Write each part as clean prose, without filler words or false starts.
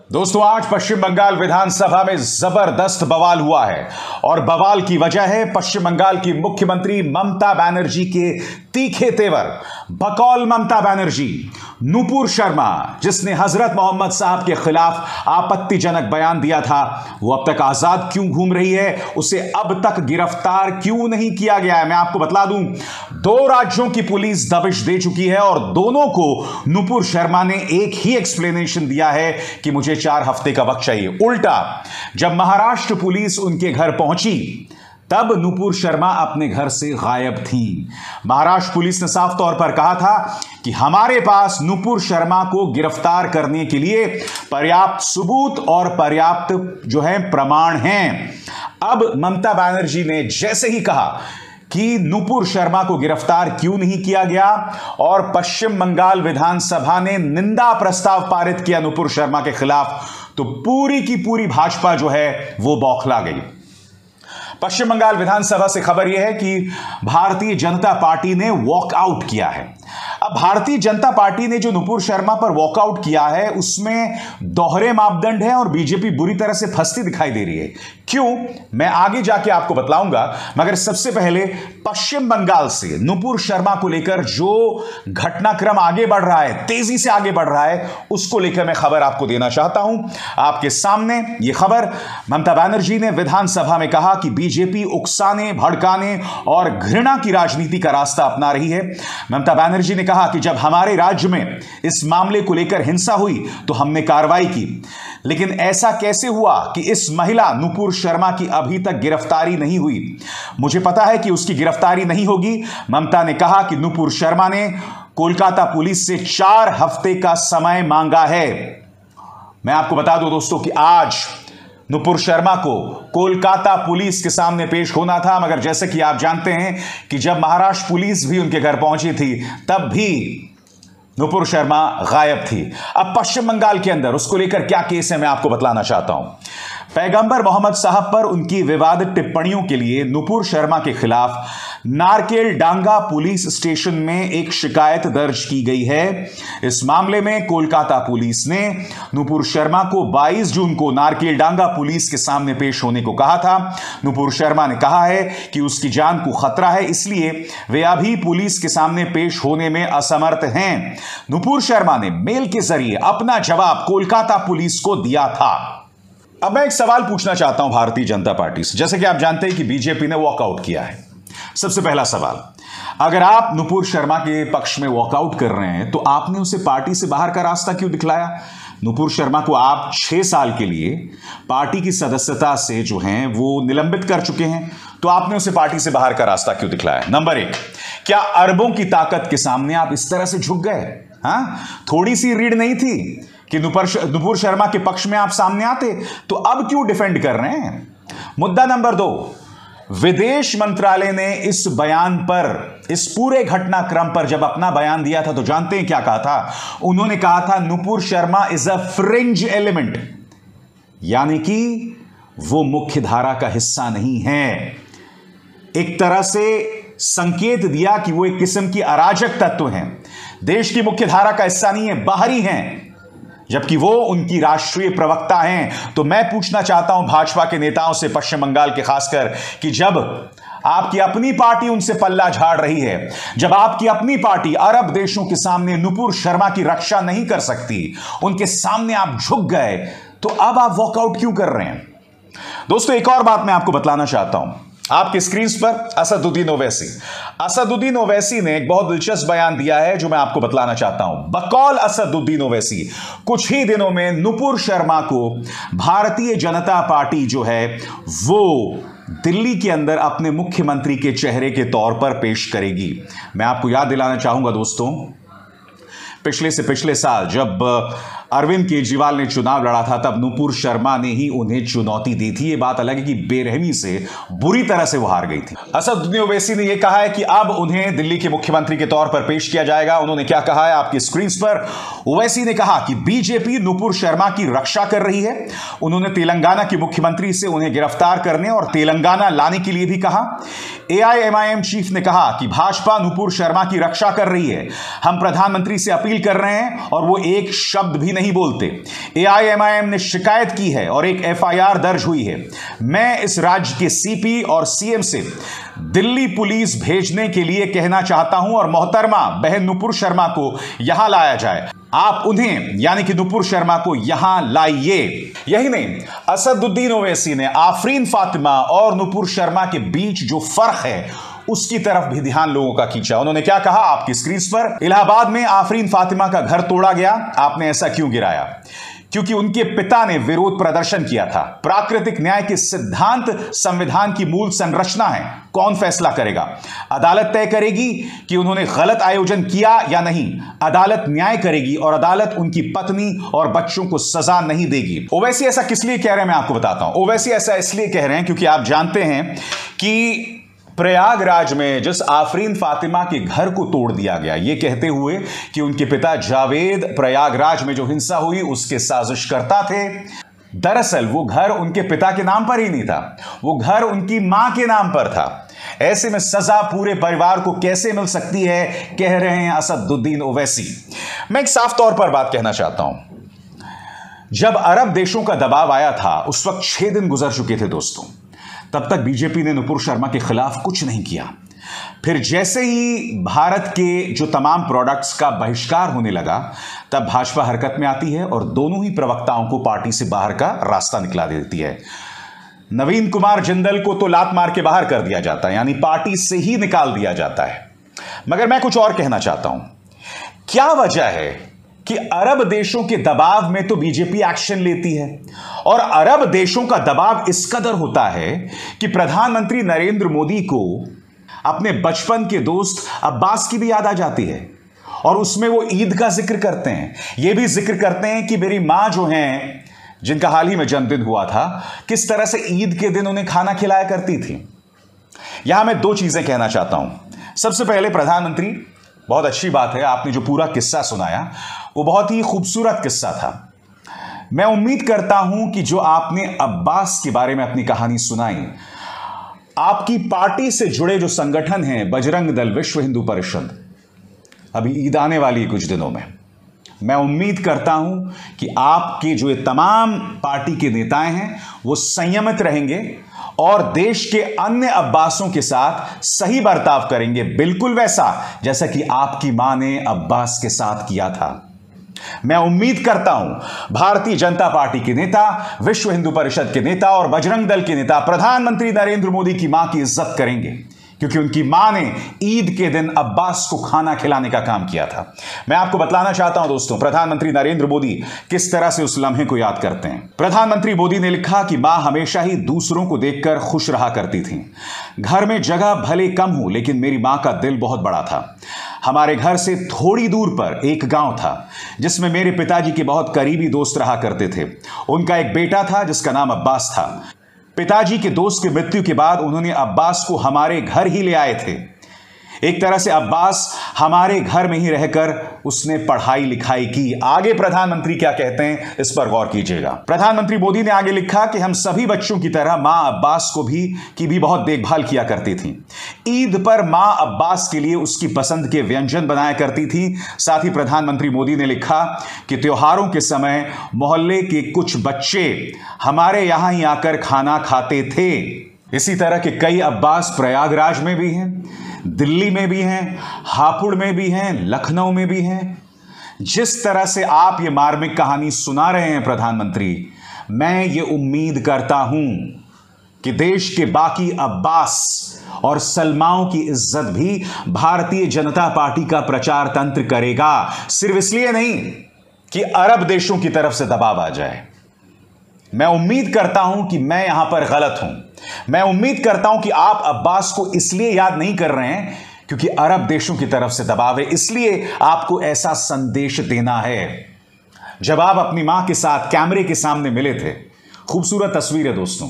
दोस्तों, आज पश्चिम बंगाल विधानसभा में जबरदस्त बवाल हुआ है और बवाल की वजह है पश्चिम बंगाल की मुख्यमंत्री ममता बनर्जी के तीखे तेवर। बकौल ममता बनर्जी, नुपुर शर्मा, जिसने हजरत मोहम्मद साहब के खिलाफ आपत्तिजनक बयान दिया था, वो अब तक आजाद क्यों घूम रही है? उसे अब तक गिरफ्तार क्यों नहीं किया गया है? मैं आपको बतला दूं, 2 राज्यों की पुलिस दबिश दे चुकी है और दोनों को नुपुर शर्मा ने एक ही एक्सप्लेनेशन दिया है कि मुझे 4 हफ्ते का वक्त चाहिए। उल्टा, जब महाराष्ट्र पुलिस उनके घर पहुंची तब नुपुर शर्मा अपने घर से गायब थी। महाराष्ट्र पुलिस ने साफ तौर पर कहा था कि हमारे पास नुपुर शर्मा को गिरफ्तार करने के लिए पर्याप्त सबूत और पर्याप्त प्रमाण हैं। अब ममता बनर्जी ने जैसे ही कहा कि नुपुर शर्मा को गिरफ्तार क्यों नहीं किया गया और पश्चिम बंगाल विधानसभा ने निंदा प्रस्ताव पारित किया नुपुर शर्मा के खिलाफ, तो पूरी की पूरी भाजपा वो बौखला गई। पश्चिम बंगाल विधानसभा से खबर यह है कि भारतीय जनता पार्टी ने वॉकआउट किया है। अब भारतीय जनता पार्टी ने जो नुपुर शर्मा पर वॉकआउट किया है उसमें दोहरे मापदंड है और बीजेपी बुरी तरह से फंसती दिखाई दे रही है। क्यों, मैं आगे जाके आपको बतलाऊंगा, मगर सबसे पहले पश्चिम बंगाल से नुपुर शर्मा को लेकर जो घटनाक्रम आगे बढ़ रहा है, तेजी से आगे बढ़ रहा है, उसको लेकर मैं खबर आपको देना चाहता हूं। आपके सामने यह खबर, ममता बनर्जी ने विधानसभा में कहा कि बीजेपी उकसाने, भड़काने और घृणा की राजनीति का रास्ता अपना रही है। ममता बनर्जी ने कहा कि जब हमारे राज्य में इस मामले को लेकर हिंसा हुई तो हमने कार्रवाई की, लेकिन ऐसा कैसे हुआ कि इस महिला नुपुर शर्मा की अभी तक गिरफ्तारी नहीं हुई? मुझे पता है कि उसकी गिरफ्तारी नहीं होगी। ममता ने कहा कि नुपुर शर्मा ने कोलकाता पुलिस से 4 हफ्ते का समय मांगा है। मैं आपको बता दूं दोस्तों कि आज नुपुर शर्मा को कोलकाता पुलिस के सामने पेश होना था, मगर जैसे कि आप जानते हैं कि जब महाराष्ट्र पुलिस भी उनके घर पहुंची थी तब भी नुपुर शर्मा गायब थी। अब पश्चिम बंगाल के अंदर उसको लेकर क्या केस है, मैं आपको बतलाना चाहता हूं। पैगंबर मोहम्मद साहब पर उनकी विवादित टिप्पणियों के लिए नुपुर शर्मा के खिलाफ नारकेल डांगा पुलिस स्टेशन में एक शिकायत दर्ज की गई है। इस मामले में कोलकाता पुलिस ने नुपुर शर्मा को 22 जून को नारकेल डांगा पुलिस के सामने पेश होने को कहा था। नुपुर शर्मा ने कहा है कि उसकी जान को खतरा है, इसलिए वे अभी पुलिस के सामने पेश होने में असमर्थ हैं। नुपुर शर्मा ने मेल के जरिए अपना जवाब कोलकाता पुलिस को दिया था। अब मैं एक सवाल पूछना चाहता हूं भारतीय जनता पार्टी से। जैसे कि आप जानते हैं कि बीजेपी ने वॉकआउट किया है। सबसे पहला सवाल, अगर आप नुपुर शर्मा के पक्ष में वॉकआउट कर रहे हैं तो आपने उसे पार्टी से बाहर का रास्ता क्यों दिखलाया? नुपुर शर्मा को आप 6 साल के लिए पार्टी की सदस्यता से वो निलंबित कर चुके हैं, तो आपने उसे पार्टी से बाहर का रास्ता क्यों दिखलाया? नंबर 1, क्या अरबों की ताकत के सामने आप इस तरह से झुक गए? थोड़ी सी रीढ़ नहीं थी कि नुपुर शर्मा के पक्ष में आप सामने आते? तो अब क्यों डिफेंड कर रहे हैं? मुद्दा नंबर 2, विदेश मंत्रालय ने इस बयान पर, इस पूरे घटनाक्रम पर जब अपना बयान दिया था तो जानते हैं क्या कहा था? उन्होंने कहा था Nupur Sharma is a fringe element, यानी कि वो मुख्य धारा का हिस्सा नहीं है। एक तरह से संकेत दिया कि वो एक किस्म की अराजक तत्व हैं, देश की मुख्य धारा का हिस्सा नहीं है, बाहरी हैं, जबकि वो उनकी राष्ट्रीय प्रवक्ता हैं। तो मैं पूछना चाहता हूं भाजपा के नेताओं से, पश्चिम बंगाल के खासकर, कि जब आपकी अपनी पार्टी उनसे पल्ला झाड़ रही है, जब आपकी अपनी पार्टी अरब देशों के सामने नुपुर शर्मा की रक्षा नहीं कर सकती, उनके सामने आप झुक गए, तो अब आप वॉकआउट क्यों कर रहे हैं? दोस्तों, एक और बात मैं आपको बतलाना चाहता हूं। आपके स्क्रीन पर असदुद्दीन ओवैसी ने एक बहुत दिलचस्प बयान दिया है जो मैं आपको बतलाना चाहता हूं। बकौल असदुद्दीन ओवैसी, कुछ ही दिनों में नुपुर शर्मा को भारतीय जनता पार्टी वो दिल्ली के अंदर अपने मुख्यमंत्री के चेहरे के तौर पर पेश करेगी। मैं आपको याद दिलाना चाहूंगा दोस्तों, पिछले से पिछले साल जब अरविंद केजरीवाल ने चुनाव लड़ा था तब नुपुर शर्मा ने ही उन्हें चुनौती दी थी। ये बात अलग है कि बेरहमी से, बुरी तरह से वो हार गई थी। असदुद्दीन ओवैसी ने यह कहा है कि अब उन्हें दिल्ली के मुख्यमंत्री के तौर पर पेश किया जाएगा। उन्होंने क्या कहा है आपकी स्क्रीन पर? ओवैसी ने कहा कि बीजेपी नुपुर शर्मा की रक्षा कर रही है। उन्होंने तेलंगाना के मुख्यमंत्री से उन्हें गिरफ्तार करने और तेलंगाना लाने के लिए भी कहा। एआईएमआईएम चीफ ने कहा कि भाजपा नुपुर शर्मा की रक्षा कर रही है। हम प्रधानमंत्री से अपील कर रहे हैं और वो एक शब्द भी नहीं बोलते। एआईएमआईएम ने शिकायत की है और एक एफआईआर दर्ज हुई है। मैं इस राज्य के सीपी और सीएम से दिल्ली पुलिस भेजने के लिए कहना चाहता हूं और मोहतरमा बहन नुपुर शर्मा को यहां लाया जाए। आप उन्हें यानी कि नुपुर शर्मा को यहां लाइए। यही नहीं, असदुद्दीन ओवैसी ने आफरीन फातिमा और नुपुर शर्मा के बीच जो फर्क है उसकी तरफ भी ध्यान लोगों का खींचा। उन्होंने क्या कहा आपकी स्क्रीन पर, इलाहाबाद में आफरीन फातिमा का घर तोड़ा गया, आपने ऐसा क्यों गिराया? क्योंकि उनके पिता ने विरोध प्रदर्शन किया था। प्राकृतिक न्याय के सिद्धांत संविधान की मूल संरचना है। कौन फैसला करेगा? अदालत तय करेगी कि उन्होंने गलत आयोजन किया या नहीं। अदालत न्याय करेगी और अदालत उनकी पत्नी और बच्चों को सजा नहीं देगी। ओवैसी ऐसा किस लिए कह रहे हैं मैं आपको बताता हूं। ओवैसी ऐसा इसलिए कह रहे हैं क्योंकि आप जानते हैं कि प्रयागराज में जिस आफरीन फातिमा के घर को तोड़ दिया गया, यह कहते हुए कि उनके पिता जावेद प्रयागराज में जो हिंसा हुई उसके साजिशकर्ता थे, दरअसल वो घर उनके पिता के नाम पर ही नहीं था, वो घर उनकी मां के नाम पर था। ऐसे में सजा पूरे परिवार को कैसे मिल सकती है, कह रहे हैं असदुद्दीन ओवैसी। मैं एक साफ तौर पर बात कहना चाहता हूं। जब अरब देशों का दबाव आया था उस वक्त 6 दिन गुजर चुके थे दोस्तों, तब तक बीजेपी ने नुपुर शर्मा के खिलाफ कुछ नहीं किया। फिर जैसे ही भारत के जो तमाम प्रोडक्ट्स का बहिष्कार होने लगा, तब भाजपा हरकत में आती है और दोनों ही प्रवक्ताओं को पार्टी से बाहर का रास्ता निकला देती है। नवीन कुमार जिंदल को तो लात मार के बाहर कर दिया जाता है, यानी पार्टी से ही निकाल दिया जाता है। मगर मैं कुछ और कहना चाहता हूं। क्या वजह है कि अरब देशों के दबाव में तो बीजेपी एक्शन लेती है और अरब देशों का दबाव इस कदर होता है कि प्रधानमंत्री नरेंद्र मोदी को अपने बचपन के दोस्त अब्बास की भी याद आ जाती है और उसमें वो ईद का जिक्र करते हैं। ये भी जिक्र करते हैं कि मेरी मां जो हैं, जिनका हाल ही में जन्मदिन हुआ था, किस तरह से ईद के दिन उन्हें खाना खिलाया करती थी। यहां मैं 2 चीजें कहना चाहता हूं। सबसे पहले प्रधानमंत्री, बहुत अच्छी बात है, आपने जो पूरा किस्सा सुनाया वो बहुत ही खूबसूरत किस्सा था। मैं उम्मीद करता हूं कि जो आपने अब्बास के बारे में अपनी कहानी सुनाई, आपकी पार्टी से जुड़े जो संगठन हैं, बजरंग दल, विश्व हिंदू परिषद, अभी ईद आने वाली कुछ दिनों में, मैं उम्मीद करता हूं कि आपके जो तमाम पार्टी के नेताएं हैं वो संयमित रहेंगे और देश के अन्य अब्बासों के साथ सही बर्ताव करेंगे, बिल्कुल वैसा जैसा कि आपकी मां ने अब्बास के साथ किया था। मैं उम्मीद करता हूं भारतीय जनता पार्टी के नेता, विश्व हिंदू परिषद के नेता और बजरंग दल के नेता प्रधानमंत्री नरेंद्र मोदी की मां की इज्जत करेंगे, क्योंकि उनकी मां ने ईद के दिन अब्बास को खाना खिलाने का काम किया था। मैं आपको बतलाना चाहता हूं दोस्तों, प्रधानमंत्री नरेंद्र मोदी किस तरह से उस लम्हे को याद करते हैं। प्रधानमंत्री मोदी ने लिखा कि मां हमेशा ही दूसरों को देखकर खुश रहा करती थी। घर में जगह भले कम हो, लेकिन मेरी मां का दिल बहुत बड़ा था। हमारे घर से थोड़ी दूर पर एक गांव था जिसमें मेरे पिताजी के बहुत करीबी दोस्त रहा करते थे। उनका एक बेटा था जिसका नाम अब्बास था। पिताजी के दोस्त की मृत्यु के बाद उन्होंने अब्बास को हमारे घर ही ले आए थे। एक तरह से अब्बास हमारे घर में ही रहकर उसने पढ़ाई लिखाई की। आगे प्रधानमंत्री क्या कहते हैं इस पर गौर कीजिएगा। प्रधानमंत्री मोदी ने आगे लिखा कि हम सभी बच्चों की तरह मां अब्बास की भी बहुत देखभाल किया करती थी। ईद पर मां अब्बास के लिए उसकी पसंद के व्यंजन बनाया करती थी। साथ ही प्रधानमंत्री मोदी ने लिखा कि त्योहारों के समय मोहल्ले के कुछ बच्चे हमारे यहां ही आकर खाना खाते थे। इसी तरह के कई अब्बास प्रयागराज में भी हैं, दिल्ली में भी हैं, हापुड़ में भी हैं, लखनऊ में भी हैं। जिस तरह से आप ये मार्मिक कहानी सुना रहे हैं प्रधानमंत्री, मैं ये उम्मीद करता हूं कि देश के बाकी अब्बास और सलमाओं की इज्जत भी भारतीय जनता पार्टी का प्रचार तंत्र करेगा। सिर्फ इसलिए नहीं कि अरब देशों की तरफ से दबाव आ जाए। मैं उम्मीद करता हूं कि मैं यहां पर गलत हूं। मैं उम्मीद करता हूं कि आप अब्बास को इसलिए याद नहीं कर रहे हैं क्योंकि अरब देशों की तरफ से दबाव है, इसलिए आपको ऐसा संदेश देना है। जब आप अपनी मां के साथ कैमरे के सामने मिले थे, खूबसूरत तस्वीर है दोस्तों,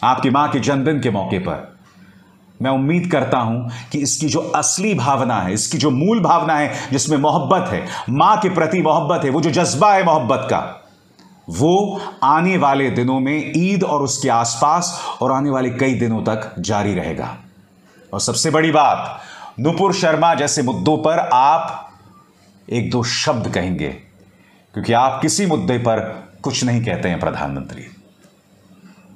आपकी मां के जन्मदिन के मौके पर। मैं उम्मीद करता हूं कि इसकी जो असली भावना है, इसकी जो मूल भावना है, जिसमें मोहब्बत है, मां के प्रति मोहब्बत है, वो जो जज्बा है मोहब्बत का, वो आने वाले दिनों में ईद और उसके आसपास और आने वाले कई दिनों तक जारी रहेगा। और सबसे बड़ी बात, नुपुर शर्मा जैसे मुद्दों पर आप 1-2 शब्द कहेंगे, क्योंकि आप किसी मुद्दे पर कुछ नहीं कहते हैं प्रधानमंत्री।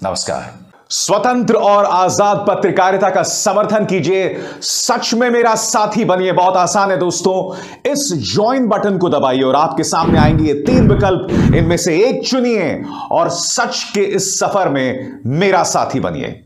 नमस्कार। स्वतंत्र और आजाद पत्रकारिता का समर्थन कीजिए, सच में मेरा साथी बनिए। बहुत आसान है दोस्तों, इस ज्वाइन बटन को दबाइए और आपके सामने आएंगे ये 3 विकल्प, इनमें से एक चुनिए और सच के इस सफर में मेरा साथी बनिए।